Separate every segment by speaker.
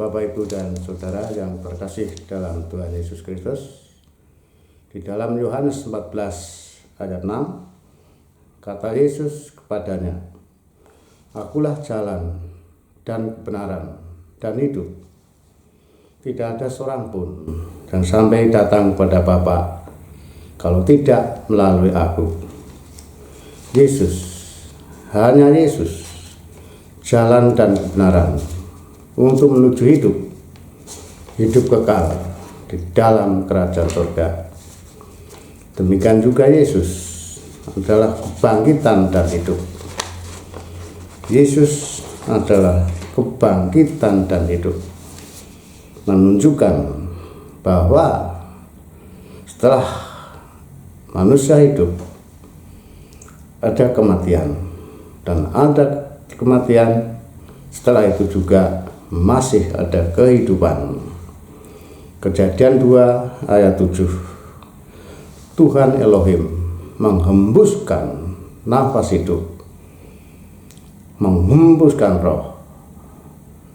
Speaker 1: Bapak, Ibu, dan Saudara yang terkasih dalam Tuhan Yesus Kristus, di dalam Yohanes 14 ayat 6, kata Yesus kepadanya, "Akulah jalan dan kebenaran dan hidup. Tidak ada seorang pun yang sampai datang kepada Bapa kalau tidak melalui aku." Yesus, hanya Yesus, jalan dan kebenaran untuk menuju hidup kekal di dalam kerajaan surga. Demikian juga Yesus adalah kebangkitan dan hidup. Yesus adalah kebangkitan dan hidup, menunjukkan bahwa setelah manusia hidup ada kematian, dan ada kematian setelah itu juga masih ada kehidupan. Kejadian 2 ayat 7, Tuhan Elohim menghembuskan nafas hidup, menghembuskan roh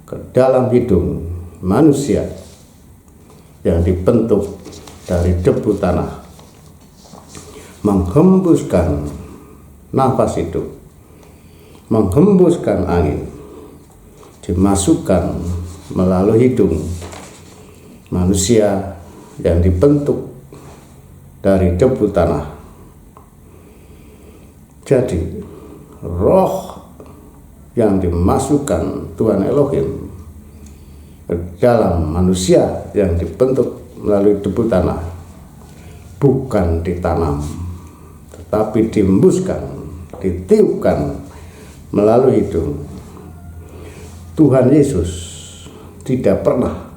Speaker 1: ke dalam hidung manusia yang dibentuk dari debu tanah, menghembuskan nafas hidup, menghembuskan angin, dimasukkan melalui hidung manusia yang dibentuk dari debu tanah. Jadi roh yang dimasukkan Tuhan Elohim ke dalam manusia yang dibentuk melalui debu tanah bukan ditanam, tetapi dihembuskan, ditiupkan melalui hidung. Tuhan Yesus tidak pernah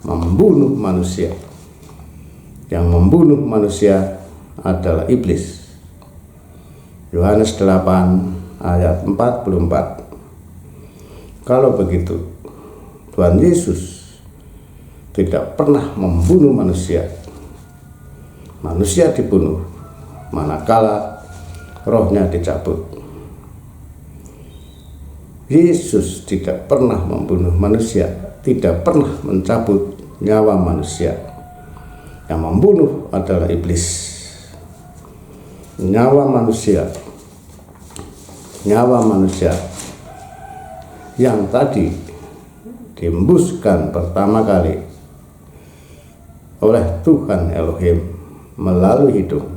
Speaker 1: membunuh manusia. Yang membunuh manusia adalah iblis. Yohanes 8 ayat 44. Kalau begitu, Tuhan Yesus tidak pernah membunuh manusia. Manusia dibunuh manakala rohnya dicabut. Yesus tidak pernah membunuh manusia, tidak pernah mencabut nyawa manusia. Yang membunuh adalah iblis. Nyawa manusia yang tadi dihembuskan pertama kali oleh Tuhan Elohim melalui hidung.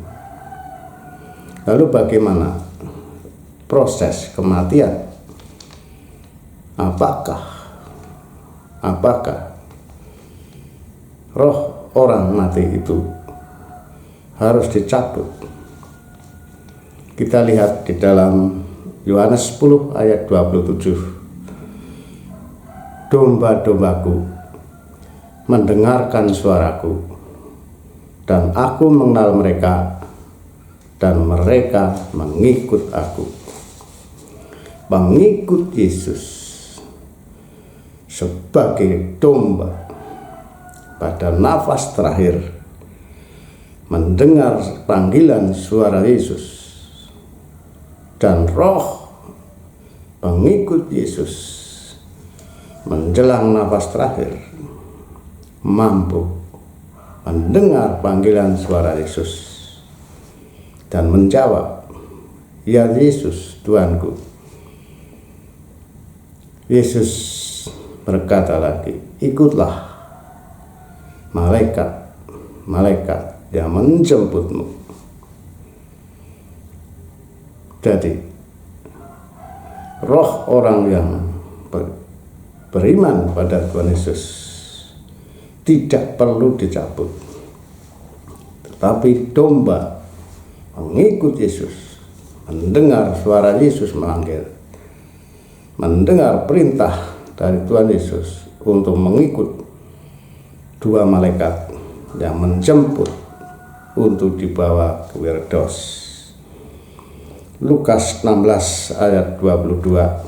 Speaker 1: Lalu bagaimana proses kematian? Apakah roh orang mati itu harus dicabut? Kita lihat di dalam Yohanes 10 ayat 27. Domba-dombaku mendengarkan suaraku, dan aku mengenal mereka, dan mereka mengikut aku. Mengikut Yesus sebagai domba pada nafas terakhir, mendengar panggilan suara Yesus, dan roh pengikut Yesus menjelang nafas terakhir mampu mendengar panggilan suara Yesus dan menjawab, "Ya Yesus, Tuanku." Yesus berkata lagi, "Ikutlah malaikat yang menjemputmu." Jadi roh orang yang beriman pada Tuhan Yesus tidak perlu dicabut, tetapi domba mengikut Yesus, mendengar suara Yesus memanggil, mendengar perintah dari Tuhan Yesus untuk mengikut dua malaikat yang menjemput untuk dibawa ke Firdaus. Lukas 16 ayat 22.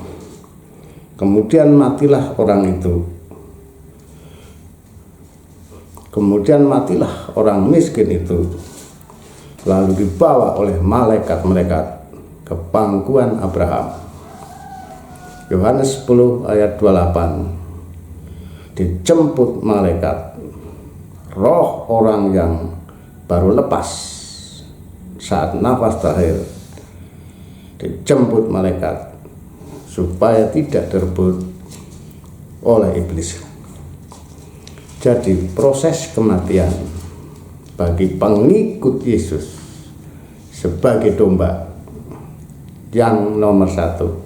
Speaker 1: Kemudian matilah orang miskin itu, lalu dibawa oleh malaikat-malaikat ke pangkuan Abraham. Yohanes 10 ayat 28, dijemput malaikat, roh orang yang baru lepas saat nafas terakhir dijemput malaikat supaya tidak direbut oleh iblis. Jadi proses kematian bagi pengikut Yesus sebagai domba yang nomor satu,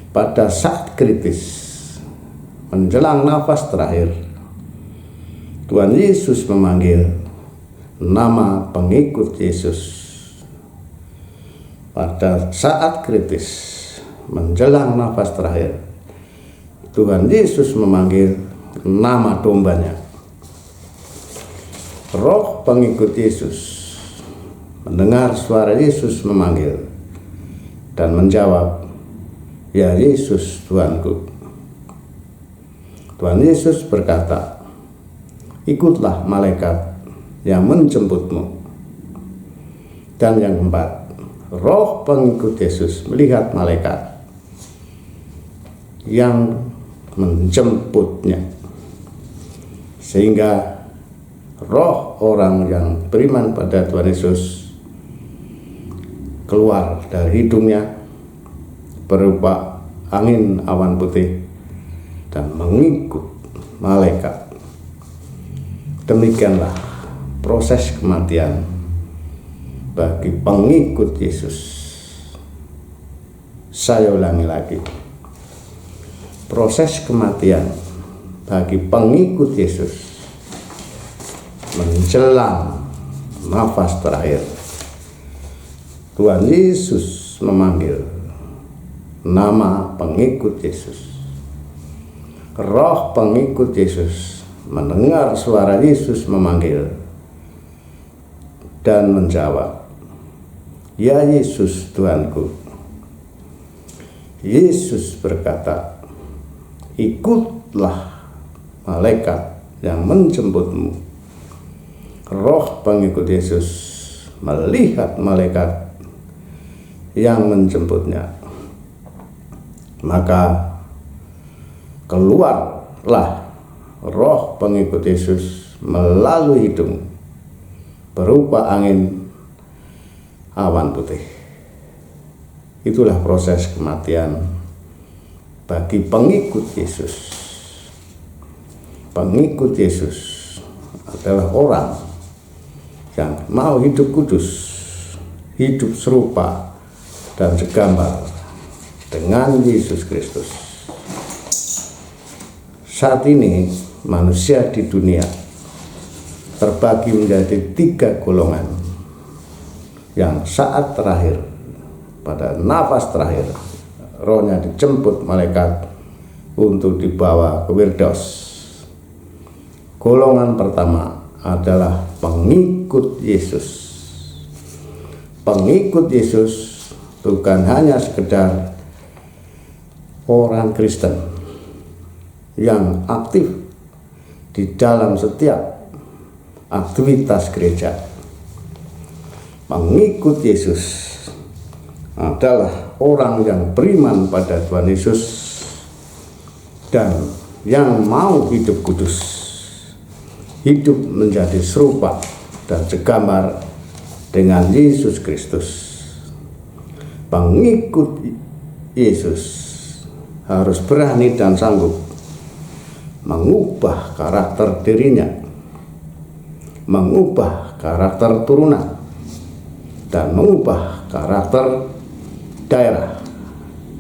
Speaker 1: pada saat kritis menjelang nafas terakhir, Tuhan Yesus memanggil nama pengikut Yesus. Pada saat kritis menjelang nafas terakhir, Tuhan Yesus memanggil nama dombanya. Roh pengikut Yesus mendengar suara Yesus memanggil dan menjawab, "Ya Yesus, Tuanku." Tuhan Yesus berkata, "Ikutlah malaikat yang menjemputmu." Dan yang keempat, roh pengikut Yesus melihat malaikat yang menjemputnya, sehingga roh orang yang beriman pada Tuhan Yesus keluar dari hidungnya berupa angin awan putih dan mengikut malaikat. Demikianlah proses kematian bagi pengikut Yesus. Saya ulangi lagi, proses kematian bagi pengikut Yesus menjelang nafas terakhir. Tuhan Yesus memanggil nama pengikut Yesus. Roh pengikut Yesus mendengar suara Yesus memanggil dan menjawab, "Ya Yesus, Tuanku." Yesus berkata, "Ikutlah malaikat yang menjemputmu." Roh pengikut Yesus melihat malaikat yang menjemputnya, maka keluarlah roh pengikut Yesus melalui hidung berupa angin awan putih. Itulah proses kematian bagi pengikut Yesus. Pengikut Yesus adalah orang yang mau hidup kudus, hidup serupa dan segambar dengan Yesus Kristus. Saat ini manusia di dunia terbagi menjadi 3 golongan yang saat terakhir, pada nafas terakhir, rohnya dijemput malaikat untuk dibawa ke Firdaus. Golongan pertama adalah pengikut Yesus. Pengikut Yesus bukan hanya sekedar orang Kristen yang aktif di dalam setiap aktivitas gereja. Pengikut Yesus adalah orang yang beriman pada Tuhan Yesus dan yang mau hidup kudus, hidup menjadi serupa dan segambar dengan Yesus Kristus. Pengikut Yesus harus berani dan sanggup mengubah karakter dirinya, mengubah karakter turunan, dan mengubah karakter daerah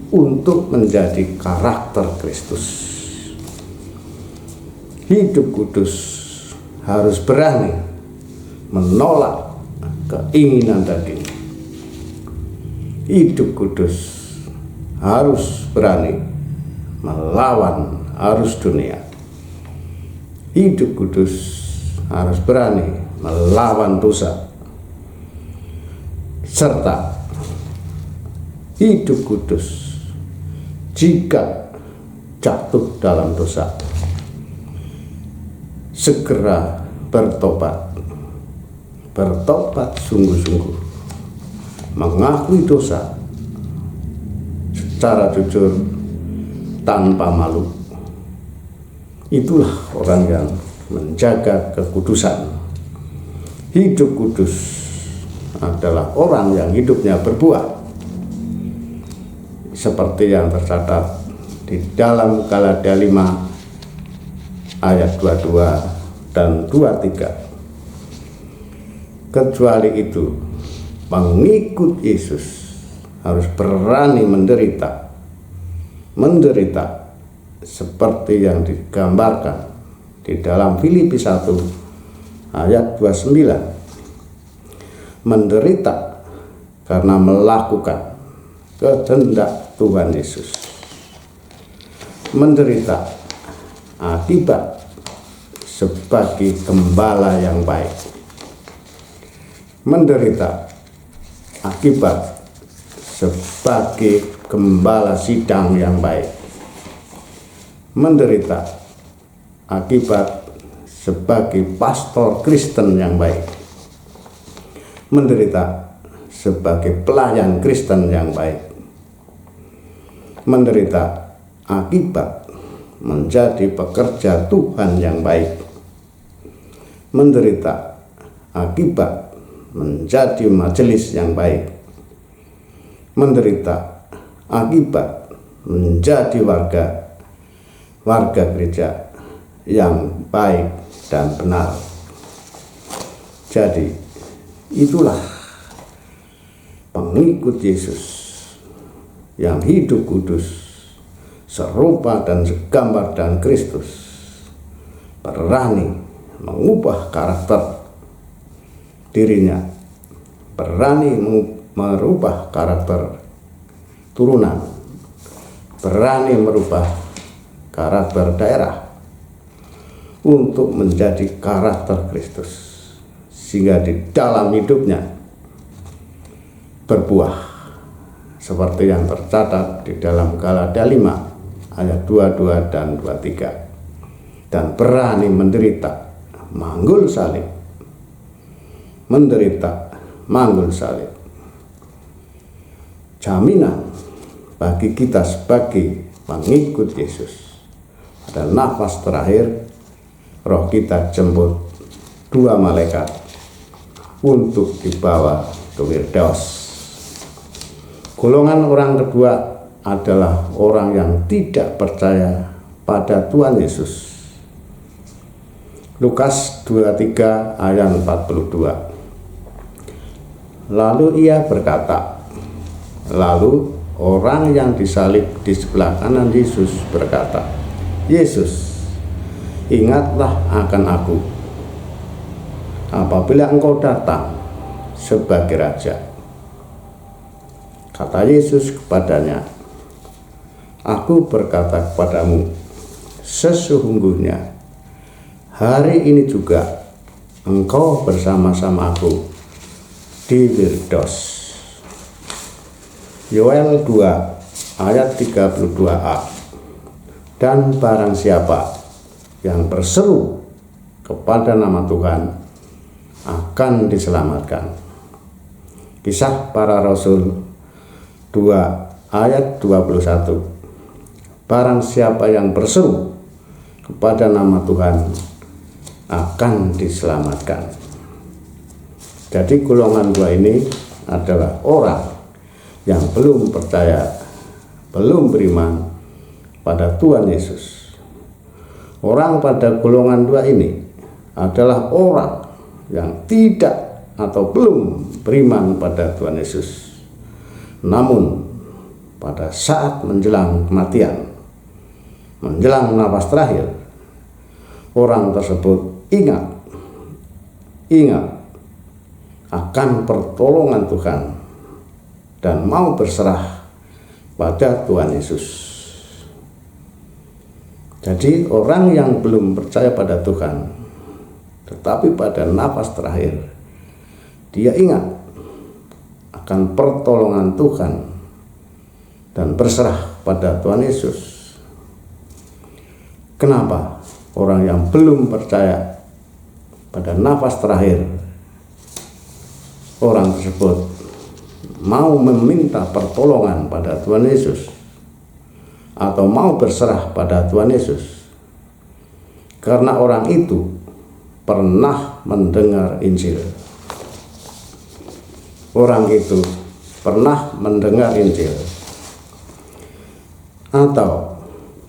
Speaker 1: untuk menjadi karakter Kristus. Hidup kudus harus berani menolak keinginan daging. Hidup kudus harus berani melawan arus dunia. Hidup kudus harus berani melawan dosa, serta hidup kudus jika jatuh dalam dosa segera bertobat sungguh-sungguh, mengakui dosa secara jujur tanpa malu. Itulah orang yang menjaga kekudusan. Hidup kudus adalah orang yang hidupnya berbuah, seperti yang tercatat di dalam Galatia 5 ayat 22 dan 23. Kecuali itu, pengikut Yesus harus berani menderita seperti yang digambarkan di dalam Filipi 1 ayat 29. Menderita karena melakukan kehendak Tuhan Yesus. Menderita akibat sebagai gembala yang baik. Menderita akibat sebagai gembala sidang yang baik. Menderita akibat sebagai pastor Kristen yang baik. Menderita sebagai pelayan Kristen yang baik. Menderita akibat menjadi pekerja Tuhan yang baik. Menderita akibat menjadi majelis yang baik. Menderita akibat menjadi warga gereja yang baik dan benar. Jadi itulah pengikut Yesus yang hidup kudus, serupa dan segambar dengan Kristus, berani mengubah karakter dirinya, berani merubah karakter turunan, berani merubah karakter daerah untuk menjadi karakter Kristus, sehingga di dalam hidupnya berbuah seperti yang tercatat di dalam Galatia 5 ayat 22 dan 23, dan berani menderita, manggul salib, menderita, manggul salib. Jaminan bagi kita sebagai pengikut Yesus. Pada nafas terakhir, roh kita jemput 2 malaikat untuk dibawa ke Firdaus. Golongan orang kedua adalah orang yang tidak percaya pada Tuhan Yesus. Lukas 23 ayat 42. Lalu ia berkata, lalu orang yang disalib di sebelah kanan Yesus berkata, Yesus, ingatlah akan aku apabila engkau datang sebagai raja. Kata Yesus kepadanya, aku berkata kepadamu, sesungguhnya hari ini juga engkau bersama-sama aku di Firdaus. Yoel 2 ayat 32a. Dan barang siapa yang berseru kepada nama Tuhan akan diselamatkan. Kisah Para Rasul 2 ayat 21. Barang siapa yang berseru kepada nama Tuhan akan diselamatkan. Jadi golongan 2 ini adalah orang yang belum percaya, belum beriman pada Tuhan Yesus. Orang pada golongan 2 ini adalah orang yang tidak atau belum beriman pada Tuhan Yesus. Namun pada saat menjelang kematian, menjelang nafas terakhir, orang tersebut ingat akan pertolongan Tuhan dan mau berserah pada Tuhan Yesus. Jadi orang yang belum percaya pada Tuhan, tetapi pada nafas terakhir dia ingat akan pertolongan Tuhan dan berserah pada Tuhan Yesus. Kenapa orang yang belum percaya pada nafas terakhir, orang tersebut mau meminta pertolongan pada Tuhan Yesus? atau mau berserah pada Tuhan Yesus, karena orang itu pernah mendengar Injil. Orang itu pernah mendengar Injil, atau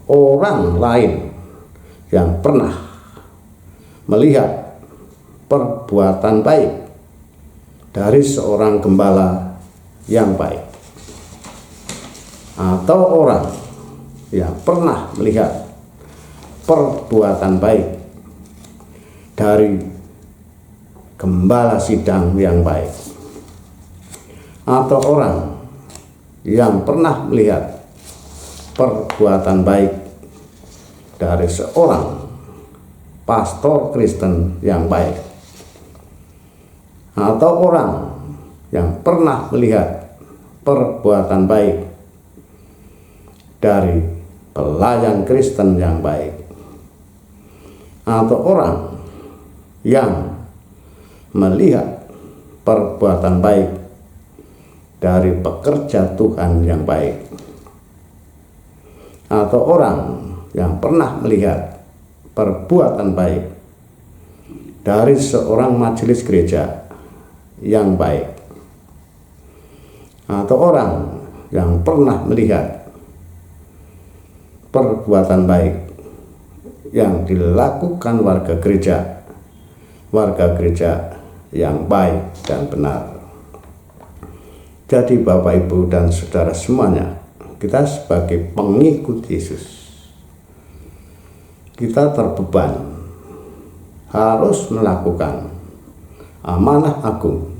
Speaker 1: orang lain yang pernah melihat perbuatan baik dari seorang gembala yang baik, atau orang yang pernah melihat perbuatan baik dari gembala sidang yang baik, atau orang yang pernah melihat perbuatan baik dari seorang pastor Kristen yang baik, atau orang yang pernah melihat perbuatan baik dari pelayan Kristen yang baik, atau orang yang melihat perbuatan baik dari pekerja Tuhan yang baik, atau orang yang pernah melihat perbuatan baik dari seorang majelis gereja yang baik, atau orang yang pernah melihat perbuatan baik yang dilakukan warga gereja yang baik dan benar. Jadi Bapak, Ibu, dan saudara semuanya, kita sebagai pengikut Yesus, kita terbeban harus melakukan amanah agung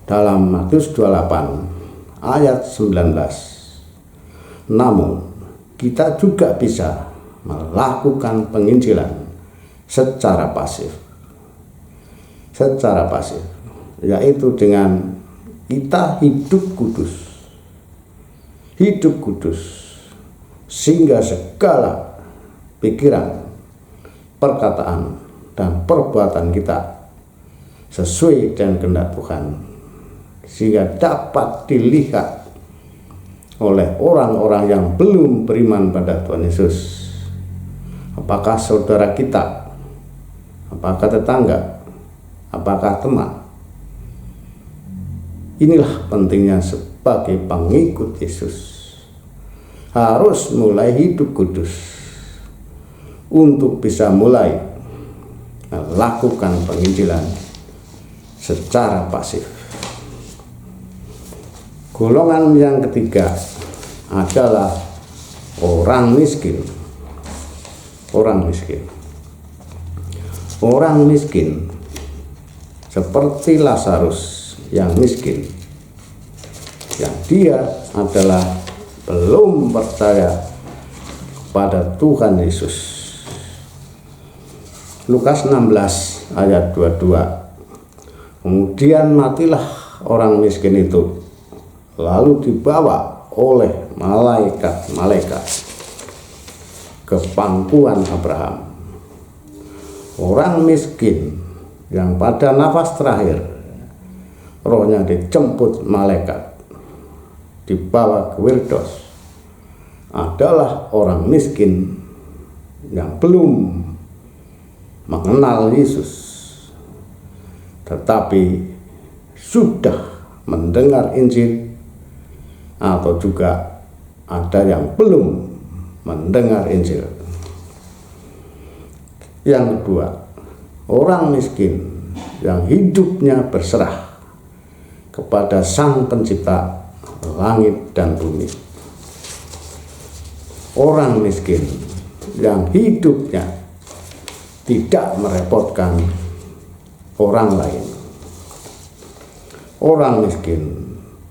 Speaker 1: dalam Matius 28 ayat 19. Namun kita juga bisa melakukan penginjilan secara pasif, yaitu dengan kita hidup kudus, sehingga segala pikiran, perkataan, dan perbuatan kita sesuai dengan kehendak Tuhan, sehingga dapat dilihat oleh orang-orang yang belum beriman pada Tuhan Yesus. Apakah saudara kita, apakah tetangga, apakah teman. Inilah pentingnya sebagai pengikut Yesus, harus mulai hidup kudus untuk bisa mulai melakukan penginjilan secara pasif. Golongan yang ketiga adalah orang miskin. Orang miskin seperti Lazarus yang miskin, yang dia adalah belum percaya pada Tuhan Yesus. Lukas 16 ayat 22. Kemudian matilah orang miskin itu, lalu dibawa oleh malaikat-malaikat ke pangkuan Abraham. Orang miskin yang pada nafas terakhir rohnya dijemput malaikat, dibawa ke Wirdos, adalah orang miskin yang belum mengenal Yesus, tetapi sudah mendengar Injil, atau juga ada yang belum mendengar Injil. Yang kedua, orang miskin yang hidupnya berserah kepada Sang Pencipta langit dan bumi. Orang miskin yang hidupnya tidak merepotkan orang lain. Orang miskin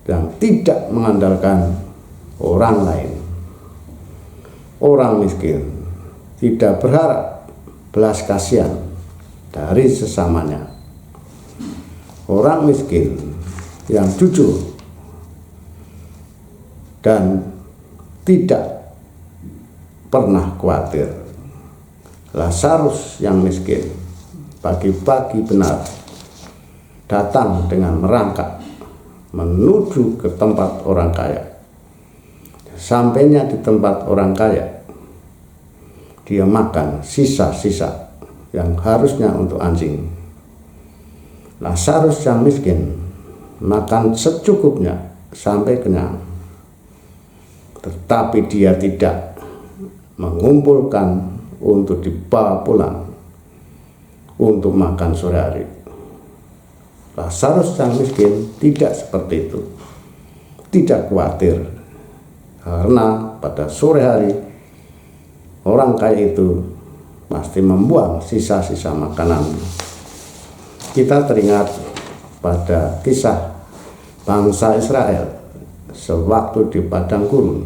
Speaker 1: yang tidak mengandalkan orang lain. Orang miskin tidak berharap belas kasihan dari sesamanya. Orang miskin yang jujur dan tidak pernah khawatir. Lazarus yang miskin pagi-pagi benar datang dengan merangkak menuju ke tempat orang kaya. sampainya di tempat orang kaya, dia makan sisa-sisa yang harusnya untuk anjing. Lazarus yang miskin makan secukupnya sampai kenyang, tetapi dia tidak mengumpulkan untuk dibawa pulang untuk makan sore hari. Lazarus yang miskin tidak seperti itu, tidak khawatir, karena pada sore hari orang kaya itu pasti membuang sisa-sisa makanan. Kita teringat pada kisah bangsa Israel sewaktu di padang gurun,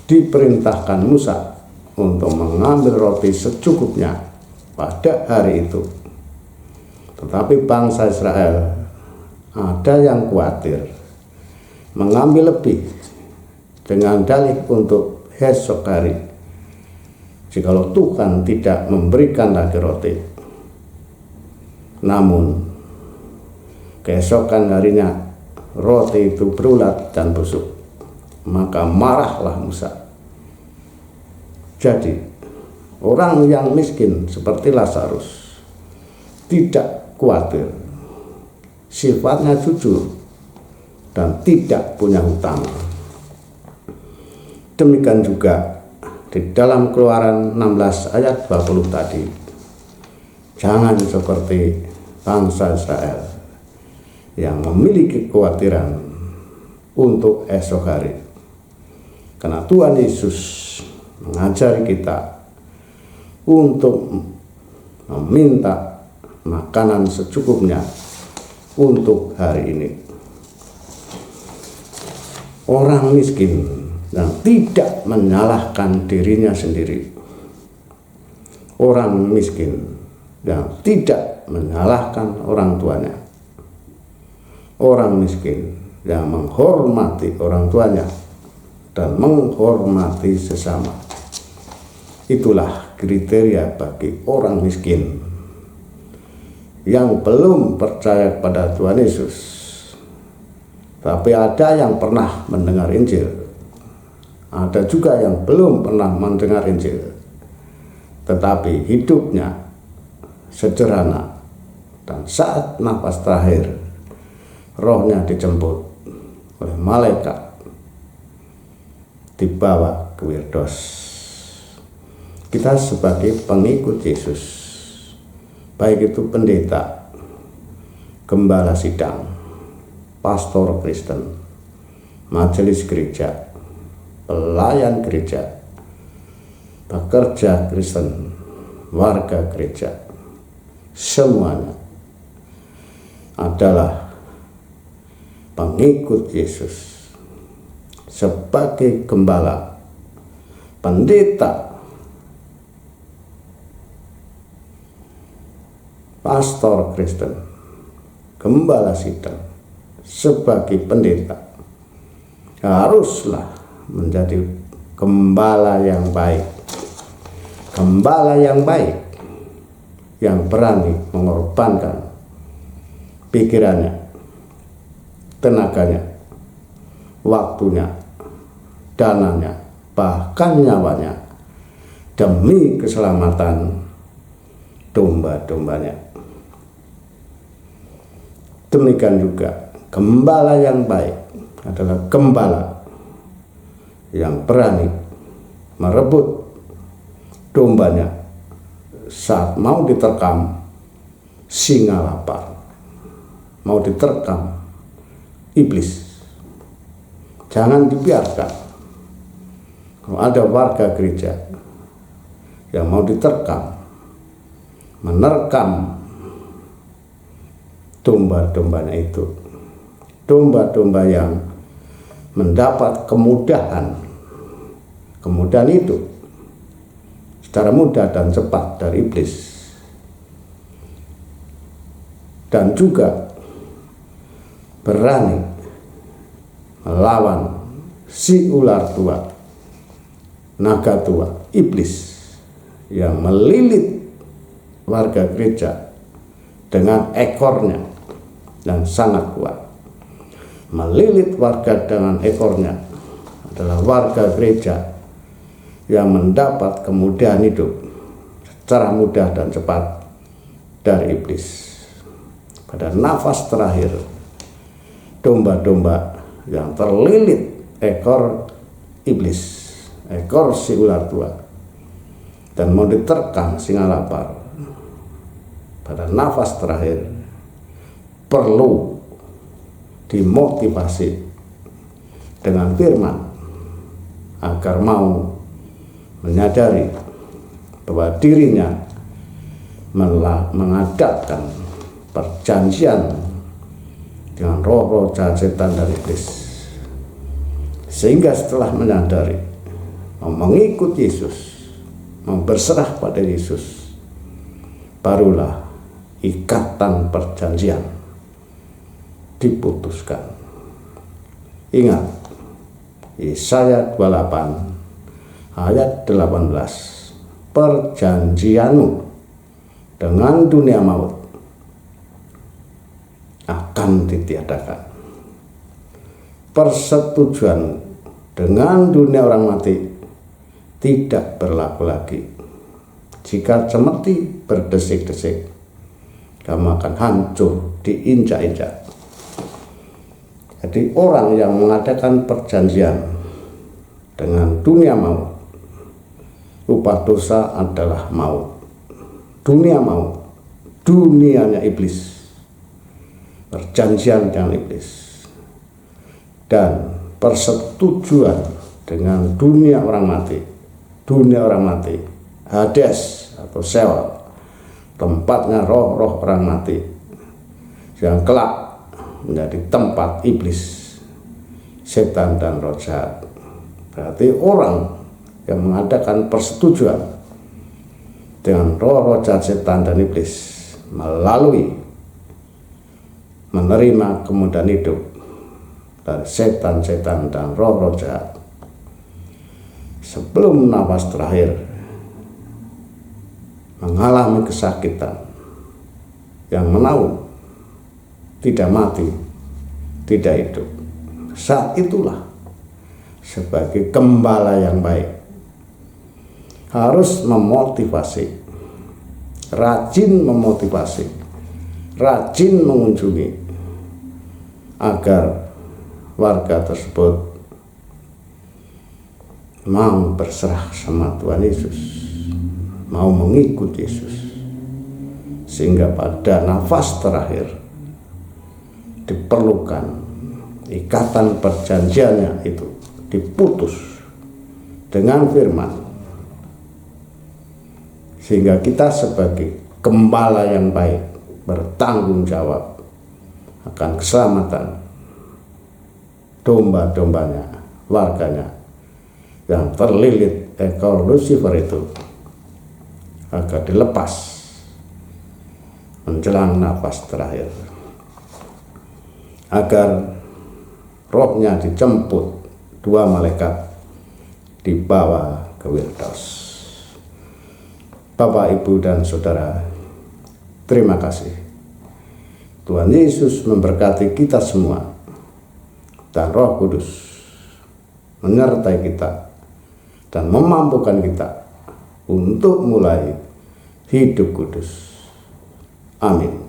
Speaker 1: diperintahkan Musa untuk mengambil roti secukupnya pada hari itu. Tetapi bangsa Israel ada yang khawatir mengambil lebih dengan dalih untuk esok hari, jikalau Tuhan tidak memberikan lagi roti. Namun keesokan harinya roti itu berulat dan busuk, maka marahlah Musa. Jadi orang yang miskin seperti Lazarus tidak khawatir, sifatnya jujur dan tidak punya hutang. Demikian juga di dalam Keluaran 16 ayat 20 tadi, jangan seperti bangsa Israel yang memiliki kekhawatiran untuk esok hari. Karena Tuhan Yesus mengajari kita untuk meminta makanan secukupnya untuk hari ini. Orang miskin yang tidak menyalahkan dirinya sendiri, orang miskin yang tidak menyalahkan orang tuanya, orang miskin yang menghormati orang tuanya dan menghormati sesama. Itulah kriteria bagi orang miskin yang belum percaya pada Tuhan Yesus, tapi ada yang pernah mendengar Injil, ada juga yang belum pernah mendengar Injil, tetapi hidupnya sederhana, dan saat nafas terakhir rohnya dijemput oleh malaikat, dibawa ke Wirdos. Kita sebagai pengikut Yesus, baik itu pendeta, gembala sidang, pastor Kristen, majelis gereja, pelayan gereja, pekerja Kristen, warga gereja, semuanya adalah pengikut Yesus. Sebagai gembala, pendeta, pastor Kristen, gembala sidang, sebagai pendeta haruslah menjadi gembala yang baik, gembala yang baik yang berani mengorbankan pikirannya, tenaganya, waktunya, dananya, bahkan nyawanya demi keselamatan domba-dombanya. Demikian juga gembala yang baik adalah gembala yang berani merebut dombanya saat mau diterkam singa lapar, mau diterkam iblis. Jangan dibiarkan kalau ada warga gereja yang mau diterkam, menerkam domba-dombanya itu, domba-domba yang mendapat kemudahan itu secara mudah dan cepat dari iblis, dan juga berani melawan si ular tua, naga tua, iblis yang melilit warga gereja dengan ekornya dan sangat kuat. Melilit warga dengan ekornya adalah warga gereja yang mendapat kemudahan hidup secara mudah dan cepat dari iblis. Pada nafas terakhir, domba-domba yang terlilit ekor iblis, ekor si ular tua, dan mau diterkam singa lapar, pada nafas terakhir perlu dimotivasi dengan firman agar mau menyadari bahwa dirinya mengadakan perjanjian dengan roh-roh jahat setan dari iblis, sehingga setelah menyadari mau mengikut Yesus, mau berserah pada Yesus, barulah ikatan perjanjian diputuskan. Ingat Yesaya 28 ayat 18, perjanjianmu dengan dunia maut akan ditiadakan. Persetujuan dengan dunia orang mati tidak berlaku lagi. Jika cemeti berdesik-desik, kamu akan hancur diinjak-injak. Jadi orang yang mengadakan perjanjian dengan dunia maut, upah dosa adalah maut. Dunia maut, dunianya iblis, perjanjian dengan iblis, dan persetujuan dengan dunia orang mati, Hades atau Sheol, tempatnya roh-roh orang mati yang kelak menjadi tempat iblis, setan dan roh jahat. Berarti orang yang mengadakan persetujuan dengan roh-roh jahat setan dan iblis melalui menerima kemudahan hidup dari setan-setan dan roh-roh jahat, sebelum nafas terakhir mengalami kesakitan yang menaun, tidak mati, tidak hidup. Saat itulah sebagai gembala yang baik harus memotivasi, rajin memotivasi, rajin mengunjungi, agar warga tersebut mau berserah sama Tuhan Yesus, mau mengikut Yesus, sehingga pada nafas terakhir diperlukan ikatan perjanjiannya itu diputus dengan firman, sehingga kita sebagai gembala yang baik bertanggung jawab akan keselamatan domba-dombanya, warganya yang terlilit ekor Lucifer itu, agar dilepas menjelang nafas terakhir, agar rohnya dijemput dua malaikat dibawa ke Firdaus. Bapak, Ibu, dan Saudara, terima kasih. Tuhan Yesus memberkati kita semua, dan Roh Kudus menyertai kita dan memampukan kita untuk mulai hidup kudus. Amin.